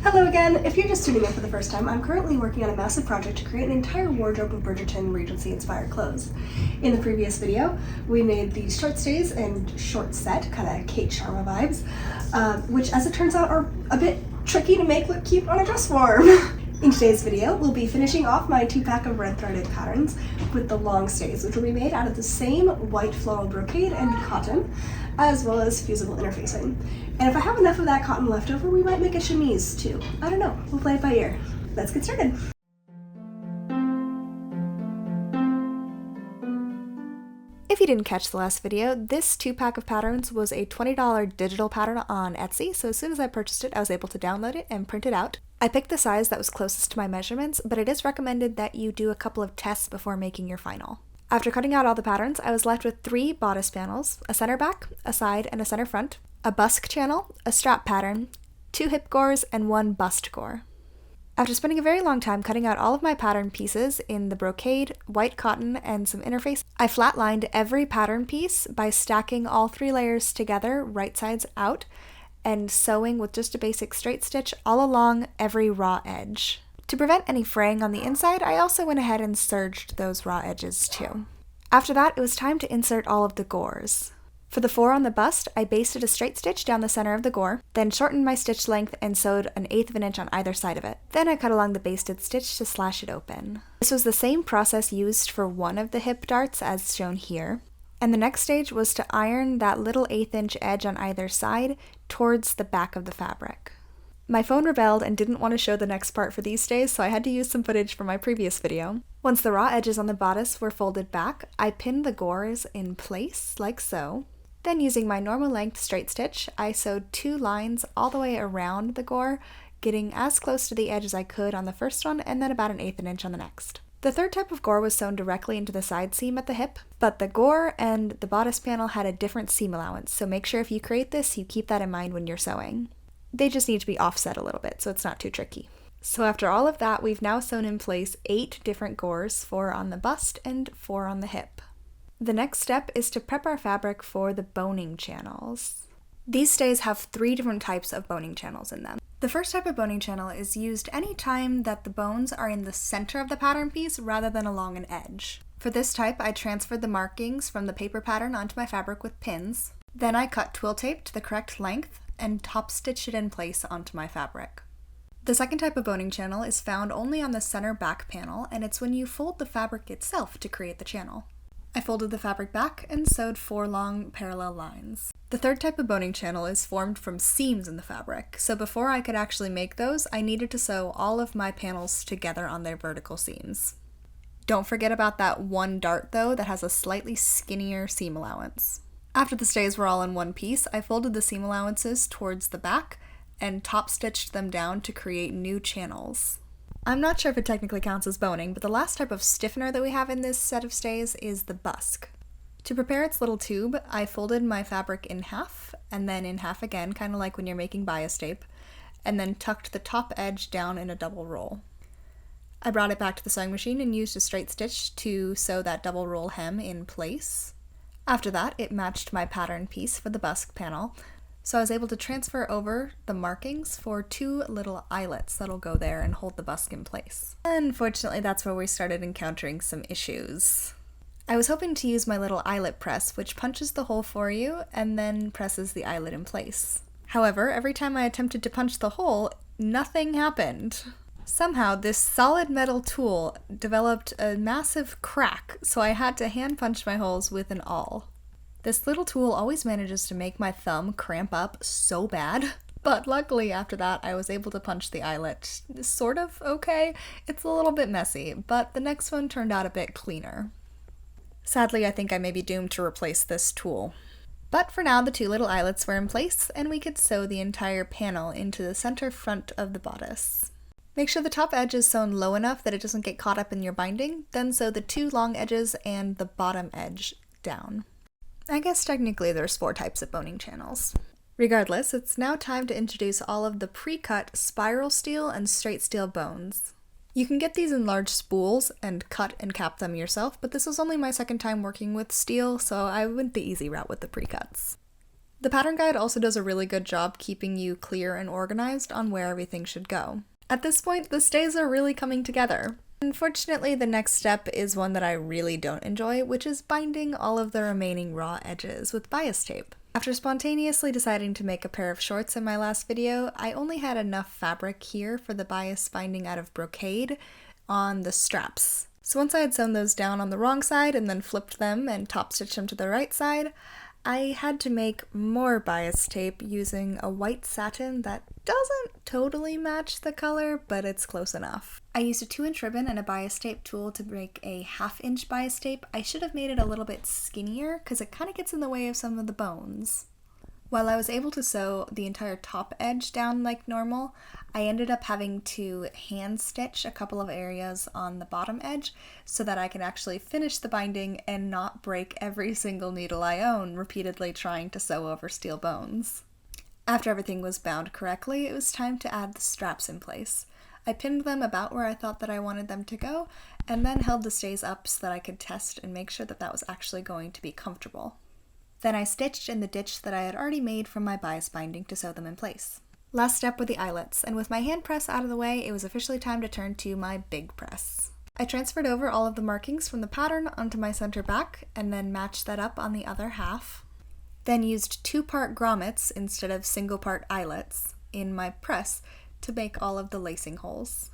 Hello again! If you're just tuning in for the first time, I'm currently working on a massive project to create an entire wardrobe of Bridgerton Regency-inspired clothes. In the previous video, we made these short stays and short set, kind of Kate Sharma vibes, which as it turns out are a bit tricky to make look cute on a dress form. In today's video, we'll be finishing off my 2-pack of red threaded patterns with the long stays, which will be made out of the same white floral brocade and cotton, as well as fusible interfacing. And if I have enough of that cotton left over, we might make a chemise too. I don't know, we'll play it by ear. Let's get started. If you didn't catch the last video, this 2-pack of patterns was a $20 digital pattern on Etsy, so as soon as I purchased it, I was able to download it and print it out. I picked the size that was closest to my measurements, but it is recommended that you do a couple of tests before making your final. After cutting out all the patterns, I was left with 3 bodice panels, a center back, a side, and a center front, a busk channel, a strap pattern, 2 hip gores, and 1 bust gore. After spending a very long time cutting out all of my pattern pieces in the brocade, white cotton, and some interface, I flatlined every pattern piece by stacking all 3 layers together, right sides out, and sewing with just a basic straight stitch all along every raw edge. To prevent any fraying on the inside, I also went ahead and serged those raw edges too. After that, it was time to insert all of the gores. For the 4 on the bust, I basted a straight stitch down the center of the gore, then shortened my stitch length and sewed 1/8 of an inch on either side of it. Then I cut along the basted stitch to slash it open. This was the same process used for one of the hip darts as shown here. And the next stage was to iron that little 1/8 inch edge on either side towards the back of the fabric. My phone rebelled and didn't want to show the next part for these days, so I had to use some footage from my previous video. Once the raw edges on the bodice were folded back, I pinned the gores in place, like so. Then using my normal length straight stitch, I sewed 2 lines all the way around the gore, getting as close to the edge as I could on the first one and then about 1/8 inch on the next. The third type of gore was sewn directly into the side seam at the hip, but the gore and the bodice panel had a different seam allowance, so make sure if you create this, you keep that in mind when you're sewing. They just need to be offset a little bit, so it's not too tricky. So after all of that, we've now sewn in place 8 different gores, 4 on the bust and 4 on the hip. The next step is to prep our fabric for the boning channels. These stays have 3 different types of boning channels in them. The first type of boning channel is used any time that the bones are in the center of the pattern piece rather than along an edge. For this type, I transferred the markings from the paper pattern onto my fabric with pins. Then I cut twill tape to the correct length and top stitched it in place onto my fabric. The second type of boning channel is found only on the center back panel, and it's when you fold the fabric itself to create the channel. I folded the fabric back and sewed 4 long parallel lines. The third type of boning channel is formed from seams in the fabric, so before I could actually make those, I needed to sew all of my panels together on their vertical seams. Don't forget about that one dart though that has a slightly skinnier seam allowance. After the stays were all in one piece, I folded the seam allowances towards the back and top stitched them down to create new channels. I'm not sure if it technically counts as boning, but the last type of stiffener that we have in this set of stays is the busk. To prepare its little tube, I folded my fabric in half, and then in half again, kind of like when you're making bias tape, and then tucked the top edge down in a double roll. I brought it back to the sewing machine and used a straight stitch to sew that double roll hem in place. After that, it matched my pattern piece for the busk panel, so I was able to transfer over the markings for 2 little eyelets that'll go there and hold the busk in place. Unfortunately, that's where we started encountering some issues. I was hoping to use my little eyelet press, which punches the hole for you and then presses the eyelet in place. However, every time I attempted to punch the hole, nothing happened. Somehow, this solid metal tool developed a massive crack, so I had to hand punch my holes with an awl. This little tool always manages to make my thumb cramp up so bad, but luckily after that I was able to punch the eyelet sort of okay. It's a little bit messy, but the next one turned out a bit cleaner. Sadly, I think I may be doomed to replace this tool. But for now, the 2 little eyelets were in place, and we could sew the entire panel into the center front of the bodice. Make sure the top edge is sewn low enough that it doesn't get caught up in your binding, then sew the 2 long edges and the bottom edge down. I guess technically there's 4 types of boning channels. Regardless, it's now time to introduce all of the pre-cut spiral steel and straight steel bones. You can get these in large spools and cut and cap them yourself, but this was only my second time working with steel, so I went the easy route with the pre-cuts. The pattern guide also does a really good job keeping you clear and organized on where everything should go. At this point, the stays are really coming together. Unfortunately, the next step is one that I really don't enjoy, which is binding all of the remaining raw edges with bias tape. After spontaneously deciding to make a pair of shorts in my last video, I only had enough fabric here for the bias binding out of brocade on the straps. So once I had sewn those down on the wrong side and then flipped them and top stitched them to the right side, I had to make more bias tape using a white satin that doesn't totally match the color, but it's close enough. I used a 2-inch ribbon and a bias tape tool to make a 1/2-inch bias tape. I should have made it a little bit skinnier because it kind of gets in the way of some of the bones. While I was able to sew the entire top edge down like normal, I ended up having to hand stitch a couple of areas on the bottom edge so that I could actually finish the binding and not break every single needle I own repeatedly trying to sew over steel bones. After everything was bound correctly, it was time to add the straps in place. I pinned them about where I thought that I wanted them to go, and then held the stays up so that I could test and make sure that that was actually going to be comfortable. Then I stitched in the ditch that I had already made from my bias binding to sew them in place. Last step were the eyelets, and with my hand press out of the way, it was officially time to turn to my big press. I transferred over all of the markings from the pattern onto my center back, and then matched that up on the other half. Then used 2-part grommets instead of single-part eyelets in my press to make all of the lacing holes.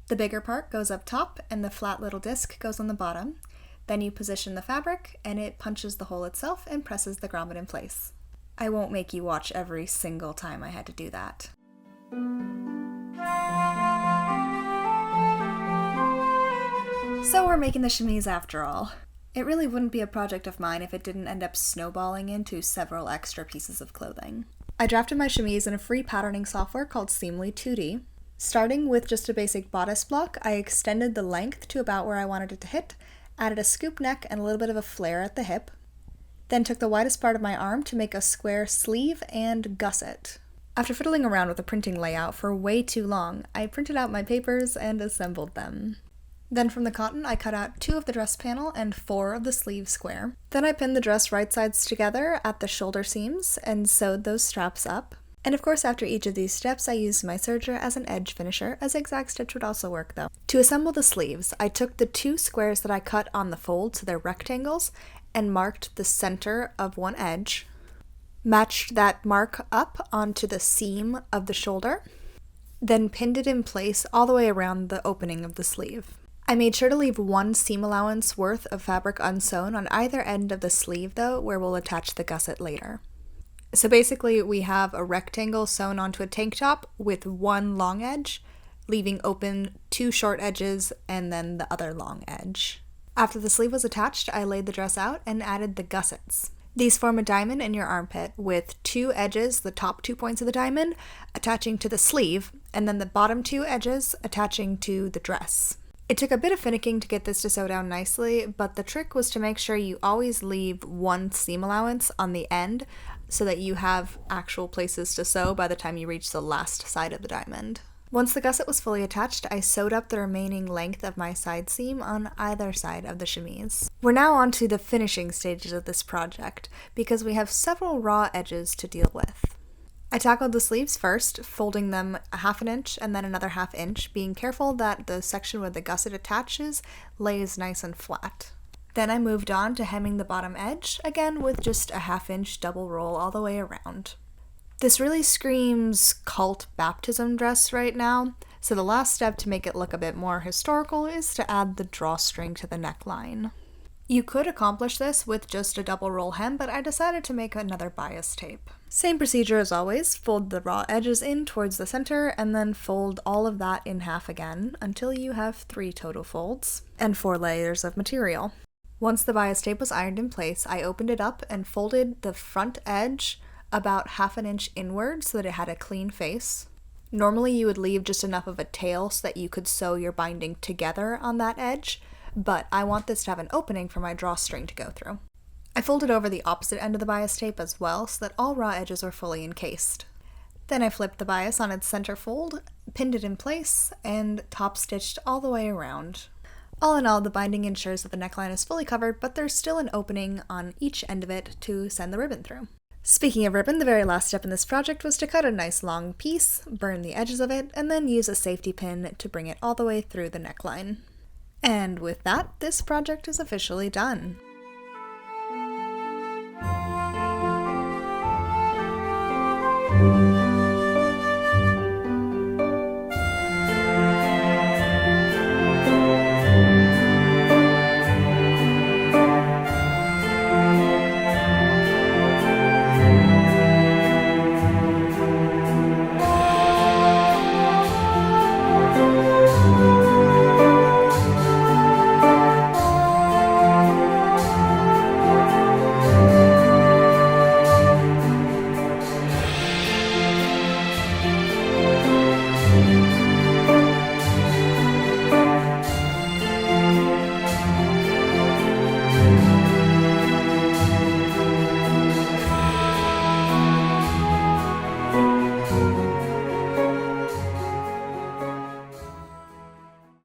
The bigger part goes up top, and the flat little disc goes on the bottom. Then you position the fabric, and it punches the hole itself and presses the grommet in place. I won't make you watch every single time I had to do that. So we're making the chemise after all. It really wouldn't be a project of mine if it didn't end up snowballing into several extra pieces of clothing. I drafted my chemise in a free patterning software called Seamly 2D. Starting with just a basic bodice block, I extended the length to about where I wanted it to hit, added a scoop neck and a little bit of a flare at the hip, then took the widest part of my arm to make a square sleeve and gusset. After fiddling around with the printing layout for way too long, I printed out my papers and assembled them. Then from the cotton, I cut out 2 of the dress panel and 4 of the sleeve square. Then I pinned the dress right sides together at the shoulder seams and sewed those straps up. And of course, after each of these steps, I used my serger as an edge finisher. A zigzag stitch would also work though. To assemble the sleeves, I took the 2 squares that I cut on the fold so they're rectangles and marked the center of one edge, matched that mark up onto the seam of the shoulder, then pinned it in place all the way around the opening of the sleeve. I made sure to leave 1 seam allowance worth of fabric unsewn on either end of the sleeve though, where we'll attach the gusset later. So basically we have a rectangle sewn onto a tank top with 1 long edge, leaving open 2 short edges and then the other long edge. After the sleeve was attached, I laid the dress out and added the gussets. These form a diamond in your armpit with 2 edges, the top 2 points of the diamond, attaching to the sleeve, and then the bottom 2 edges attaching to the dress. It took a bit of finicking to get this to sew down nicely, but the trick was to make sure you always leave 1 seam allowance on the end so that you have actual places to sew by the time you reach the last side of the diamond. Once the gusset was fully attached, I sewed up the remaining length of my side seam on either side of the chemise. We're now on to the finishing stages of this project, because we have several raw edges to deal with. I tackled the sleeves first, folding them a 1/2 inch and then another 1/2 inch, being careful that the section where the gusset attaches lays nice and flat. Then I moved on to hemming the bottom edge, again with just a 1/2 inch double roll all the way around. This really screams cult baptism dress right now, so the last step to make it look a bit more historical is to add the drawstring to the neckline. You could accomplish this with just a double roll hem, but I decided to make another bias tape. Same procedure as always, fold the raw edges in towards the center and then fold all of that in half again until you have 3 total folds and 4 layers of material. Once the bias tape was ironed in place, I opened it up and folded the front edge about 1/2 inch inward so that it had a clean face. Normally you would leave just enough of a tail so that you could sew your binding together on that edge, but I want this to have an opening for my drawstring to go through. I folded over the opposite end of the bias tape as well so that all raw edges were fully encased. Then I flipped the bias on its center fold, pinned it in place, and top stitched all the way around. All in all, the binding ensures that the neckline is fully covered, but there's still an opening on each end of it to send the ribbon through. Speaking of ribbon, the very last step in this project was to cut a nice long piece, burn the edges of it, and then use a safety pin to bring it all the way through the neckline. And with that, this project is officially done.